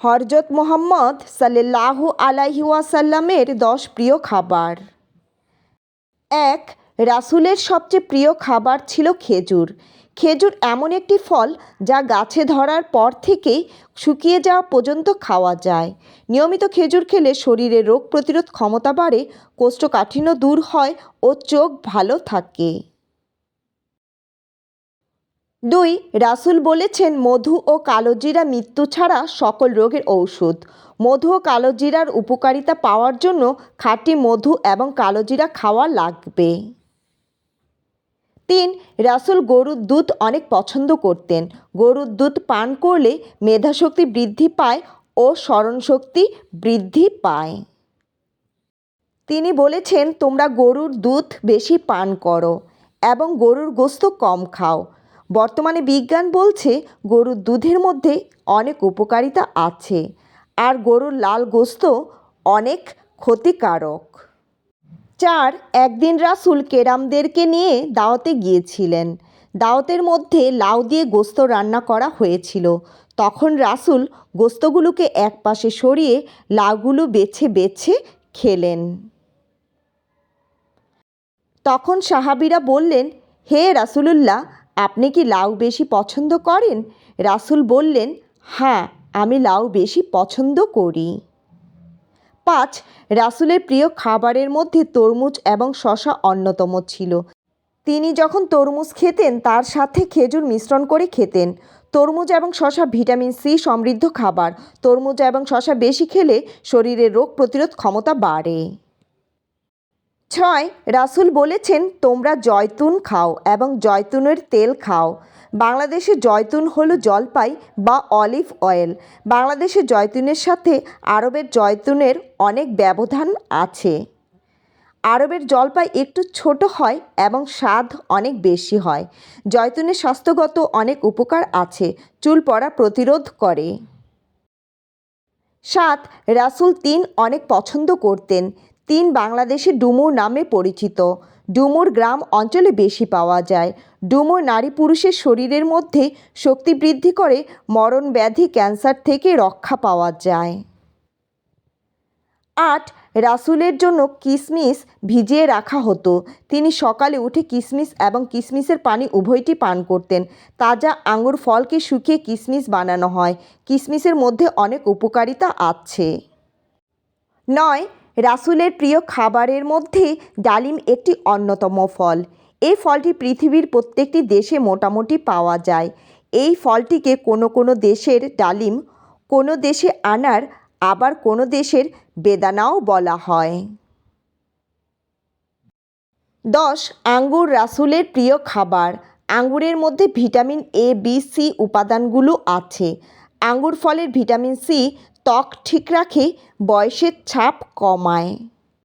হরজত মুহাম্মদ সাল্লাল্লাহু আলাইহি ওয়াসাল্লামের 10 প্রিয় খাবার। 1. রাসূলের সবচেয়ে প্রিয় খাবার ছিল খেজুর। খেজুর এমন একটি ফল যা গাছে ধরার পর থেকেই শুকিয়ে যাওয়া পর্যন্ত খাওয়া যায়। নিয়মিত খেজুর খেলে শরীরে রোগ প্রতিরোধ ক্ষমতা বাড়ে, কোষ্ঠকাঠিন্য দূর হয় ও চোখ ভালো থাকে। 2. রাসূল বলেছেন, মধু ও কালোজিরা মৃত্যু ছাড়া সকল রোগের ঔষধ। মধু ও কালোজিরার উপকারিতা পাওয়ার জন্য খাঁটি মধু এবং কালোজিরা খাওয়া লাগবে। 3. রাসূল গরুর দুধ অনেক পছন্দ করতেন। গরুর দুধ পান করলে মেধাশক্তি বৃদ্ধি পায় ও স্মরণশক্তি বৃদ্ধি পায়। তিনি বলেছেন, তোমরা গরুর দুধ বেশি পান করো এবং গরুর গোশত কম খাও। বর্তমানে বিজ্ঞান বলছে গরুর দুধের মধ্যে অনেক উপকারিতা আছে, আর গরুর লাল গোশত অনেক ক্ষতিকারক। 4. একদিন রাসূল কেরামদেরকে নিয়ে দাওয়াতে গিয়েছিলেন। দাওয়াতের মধ্যে লাউ দিয়ে গোশত রান্না করা হয়েছিল। তখন রাসূল গোশতগুলোকে একপাশে সরিয়ে লাউগুলো বেছে বেছে খেলেন। তখন সাহাবীরা বললেন, হে রাসূলুল্লাহ, আপনি কি লাউ বেশি পছন্দ করেন? রাসূল বললেন, হ্যাঁ, আমি লাউ বেশি পছন্দ করি। 5. রাসূলের প্রিয় খাবারের মধ্যে তরমুজ এবং শসা অন্যতম ছিল। তিনি যখন তরমুজ খেতেন তার সাথে খেজুর মিশ্রণ করে খেতেন। তরমুজ এবং শসা ভিটামিন সি সমৃদ্ধ খাবার। তরমুজ এবং শসা বেশি খেলে শরীরের রোগ প্রতিরোধ ক্ষমতা বাড়ে। 6. রাসূল বলেছেন, তোমরা জয়তুন খাও এবং জয়তুনের তেল খাও। বাংলাদেশে জয়তুন হলো জলপাই বা অলিভ অয়েল। বাংলাদেশে জয়তুনের সাথে আরবের জয়তুনের অনেক ব্যবধান আছে। আরবের জলপাই একটু ছোট হয় এবং স্বাদ অনেক বেশি হয়। জয়তুনের স্বাস্থ্যগত অনেক উপকার আছে, চুল পড়া প্রতিরোধ করে। 7. রাসূল তিন অনেক পছন্দ করতেন। তিন বাংলাদেশে ডুমুর নামে পরিচিত। ডুমুর গ্রাম অঞ্চলে বেশি পাওয়া যায়। ডুমুর নারী পুরুষের শরীরের মধ্যে শক্তি বৃদ্ধি করে, মরণ ব্যাধি ক্যান্সার থেকে রক্ষা পাওয়া যায়। 8. রাসূলের জন্য কিশমিশ ভিজিয়ে রাখা হতো। তিনি সকালে উঠে কিশমিশ এবং কিশমিশের পানি উভয়টি পান করতেন। তাজা আঙুর ফলকে শুকিয়ে কিশমিশ বানানো হয়। কিশমিশের মধ্যে অনেক উপকারিতা আছে। 9. রাসূলের প্রিয় খাবারের মধ্যে ডালিম একটি অন্যতম ফল। এই ফলটি পৃথিবীর প্রত্যেকটি দেশে মোটামুটি পাওয়া যায়। এই ফলটিকে কোনো কোনো দেশের ডালিম, কোনো দেশে আনার, আবার কোনো দেশের বেদানাও বলা হয়। 10. আঙ্গুর রাসূলের প্রিয় খাবার। আঙ্গুরের মধ্যে ভিটামিন এ, বি, সি উপাদানগুলো আছে। আঙ্গুর ফলের ভিটামিন সি ত্বক ঠিক রাখে, বয়সের ছাপ কমায়।